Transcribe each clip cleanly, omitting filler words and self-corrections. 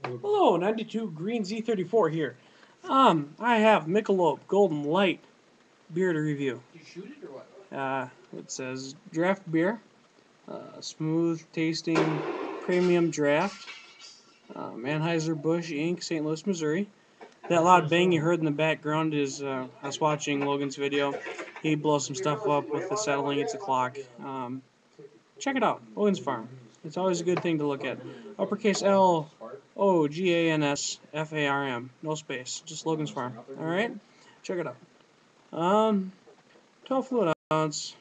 Hello, 92greenz34 here. I have Michelob Golden Light beer to review. Did you shoot it or what? It says draft beer, smooth tasting premium draft, Anheuser-Busch Inc., St. Louis, Missouri. That loud bang you heard in the background is I was watching Logan's video. He blows some stuff up with the settling. It's a clock. Check it out, Logan's Farm. It's always a good thing to look at. Uppercase LOGANSFARM, no space, just Logan's Farm. All right, check it out. 12 fluid ounce,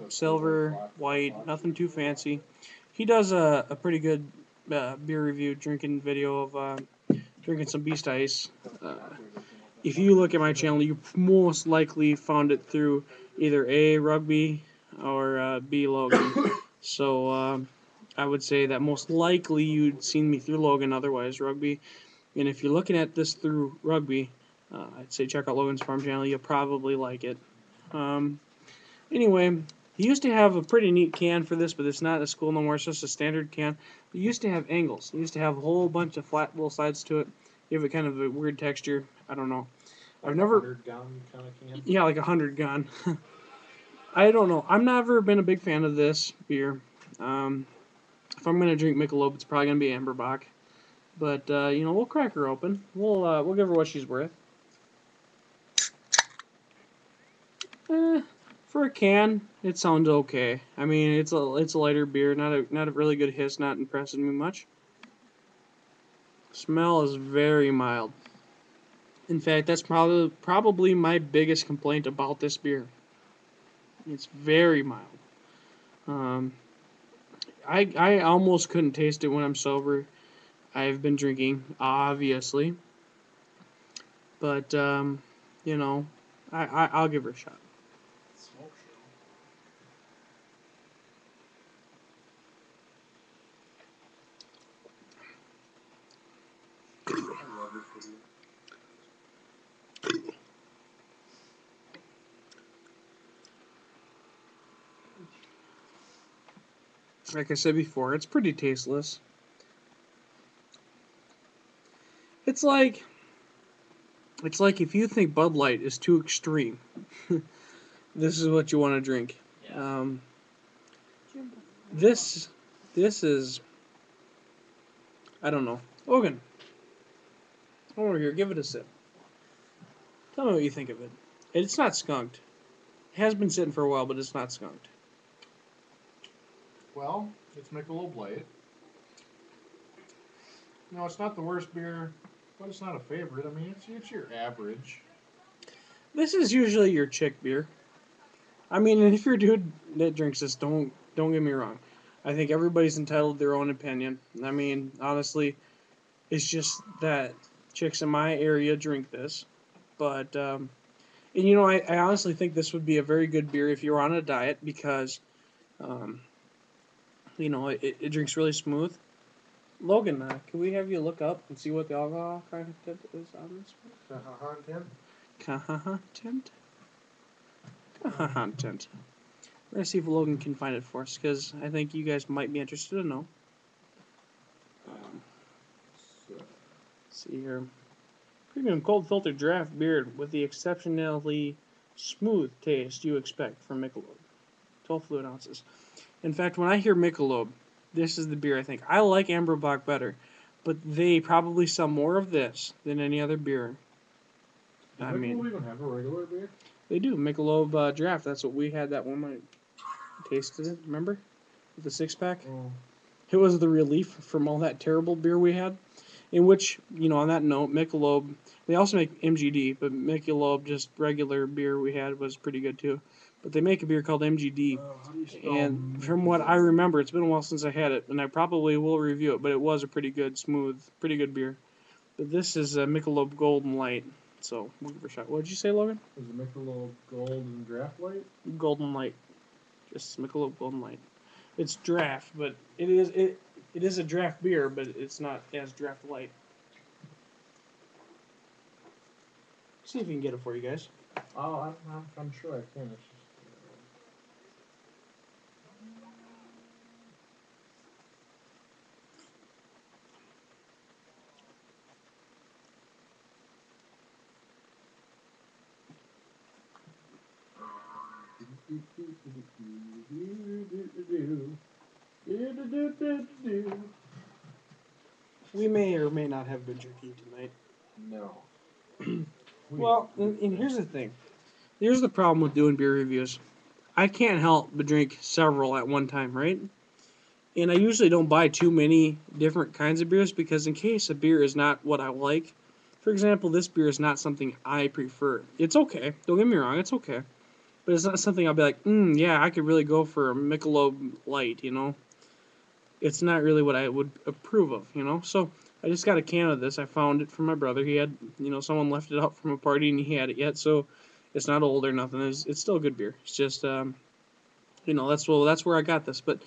silver, white, nothing too fancy. He does a pretty good beer review, drinking video of drinking some Beast Ice. If you look at my channel, you most likely found it through either A, Rugby, or B, Logan. So I would say that most likely you'd seen me through Logan, otherwise Rugby. And if you're looking at this through Rugby, I'd say check out Logan's Farm channel. You'll probably like it. Anyway, he used to have a pretty neat can for this, but it's not a school no more. It's just a standard can. He used to have angles. He used to have a whole bunch of flat little sides to it. Give it kind of a weird texture. I don't know. Like I've never. 100-gun kind of can? Yeah, like 100 gun. I don't know. I've never been a big fan of this beer. If I'm gonna drink Michelob, it's probably gonna be Amberbach. But we'll crack her open. We'll give her what she's worth. For a can, it sounds okay. I mean, it's a lighter beer, not a really good hiss, not impressing me much. Smell is very mild. In fact, that's probably my biggest complaint about this beer. It's very mild. I almost couldn't taste it when I'm sober. I've been drinking, obviously, but I'll give her a shot. Smoke show. I love this video. Like I said before, it's pretty tasteless. It's like if you think Bud Light is too extreme, this is what you want to drink. Yeah. This is, I don't know. Logan, come over here, give it a sip. Tell me what you think of it. It's not skunked. It has been sitting for a while, but it's not skunked. Well, it's Michelob Light. No, it's not the worst beer, but it's not a favorite. I mean, it's your average. This is usually your chick beer. I mean, if you're a dude that drinks this, don't get me wrong. I think everybody's entitled to their own opinion. I mean, honestly, it's just that chicks in my area drink this. But, I honestly think this would be a very good beer if you were on a diet because, it drinks really smooth. Logan, can we have you look up and see what the alcohol content is on this one? Content? Content. We're going to see if Logan can find it for us, because I think you guys might be interested to know. Let's see here. Premium cold filtered draft beer with the exceptionally smooth taste you expect from Michelob. 12 fluid ounces. In fact, when I hear Michelob, this is the beer I think. I like Amberbach better, but they probably sell more of this than any other beer. Does Michelob even have a regular beer? They do. Michelob Draft. That's what we had that one night. Tasted it, remember? With the 6-pack? Oh. It was the relief from all that terrible beer we had. In which, on that note, Michelob, they also make MGD, but Michelob, just regular beer we had, was pretty good too. But they make a beer called MGD, and from what I remember, it's been a while since I had it, and I probably will review it, but it was a pretty good, smooth, pretty good beer. But this is a Michelob Golden Light, so we'll give it a shot. What did you say, Logan? Is it Michelob Golden Draft Light? Golden Light. Just Michelob Golden Light. It's draft, but it is a draft beer, but it's not as draft light. See if we can get it for you guys. Oh, I'm sure I can. It's just, We may or may not have been drinking tonight. No. Well, and here's the thing. Here's the problem with doing beer reviews. I can't help but drink several at one time, right? And I usually don't buy too many different kinds of beers because in case a beer is not what I like, for example, this beer is not something I prefer. It's okay. Don't get me wrong. It's okay. But it's not something I'll be like, yeah, I could really go for a Michelob Light, you know? It's not really what I would approve of, you know? So I just got a can of this. I found it from my brother. He had, someone left it out from a party and he had it yet, so it's not old or nothing. It's still a good beer. It's just, that's where I got this. But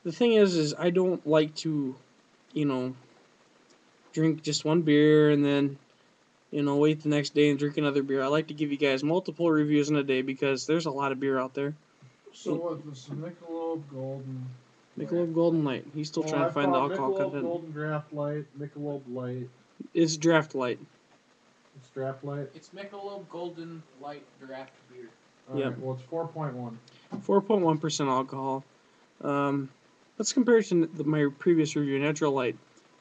the thing is I don't like to, drink just one beer and then, wait the next day and drink another beer. I like to give you guys multiple reviews in a day because there's a lot of beer out there. So what? This is Michelob Golden. Michelob Golden Light. He's still trying to find the alcohol Michelob content. Golden Draft Light, Michelob Light. It's Draft Light. It's Draft Light. It's Michelob Golden Light Draft Beer. All Yep. right, well, it's 4.1. 4.1% alcohol. Let's compare it to my previous review, Natural Light.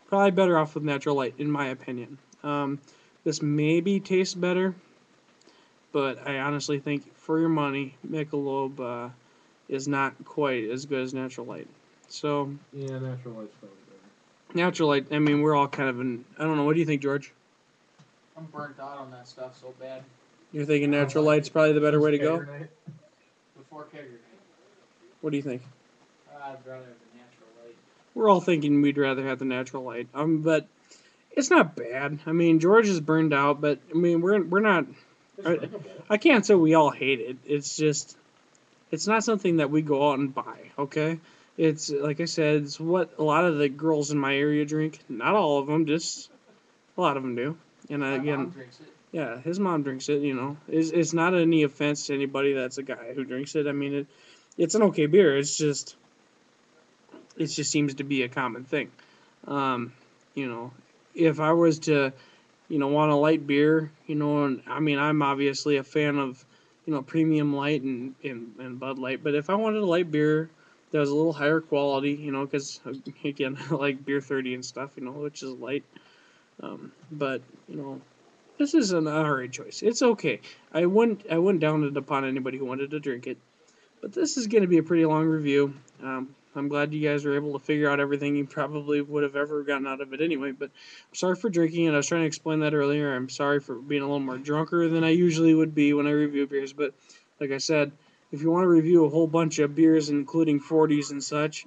Probably better off with Natural Light, in my opinion. This maybe tastes better, but I honestly think for your money, Michelob is not quite as good as Natural Light. So Yeah, Natural Light's probably better. Natural Light, I mean, we're all kind of I don't know, what do you think, George? I'm burnt out on that stuff so bad. You're thinking Natural Light's probably the better way to go? Before Kegger Night, What do you think? I'd rather have the Natural Light. We're all thinking we'd rather have the Natural Light. But it's not bad. I mean, George is burned out, but I mean, we're not. I can't say we all hate it. It's just, it's not something that we go out and buy. Okay, it's like I said, it's what a lot of the girls in my area drink. Not all of them, just a lot of them do. And My again, mom drinks it. yeah, his mom drinks it. It's not any offense to anybody that's a guy who drinks it. I mean, it's an okay beer. It just seems to be a common thing. If I was to, want a light beer, and I mean, I'm obviously a fan of, premium light and Bud Light, but if I wanted a light beer that was a little higher quality, because, again, I like Beer 30 and stuff, which is light, but, this is an alright choice. It's okay. I wouldn't down it upon anybody who wanted to drink it, but this is going to be a pretty long review. I'm glad you guys were able to figure out everything you probably would have ever gotten out of it anyway, but I'm sorry for drinking, and I was trying to explain that earlier. I'm sorry for being a little more drunker than I usually would be when I review beers, but like I said, if you want to review a whole bunch of beers, including 40s and such,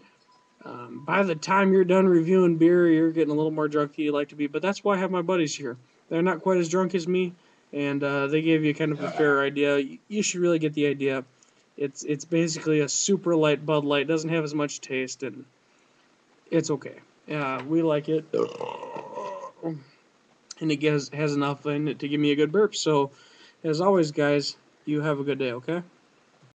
by the time you're done reviewing beer, you're getting a little more drunk than you like to be, but that's why I have my buddies here. They're not quite as drunk as me, and they gave you kind of a fair idea. You should really get the idea. It's basically a super light Bud Light. It doesn't have as much taste, and it's okay. We like it, and it has enough in it to give me a good burp. So, as always, guys, you have a good day, okay?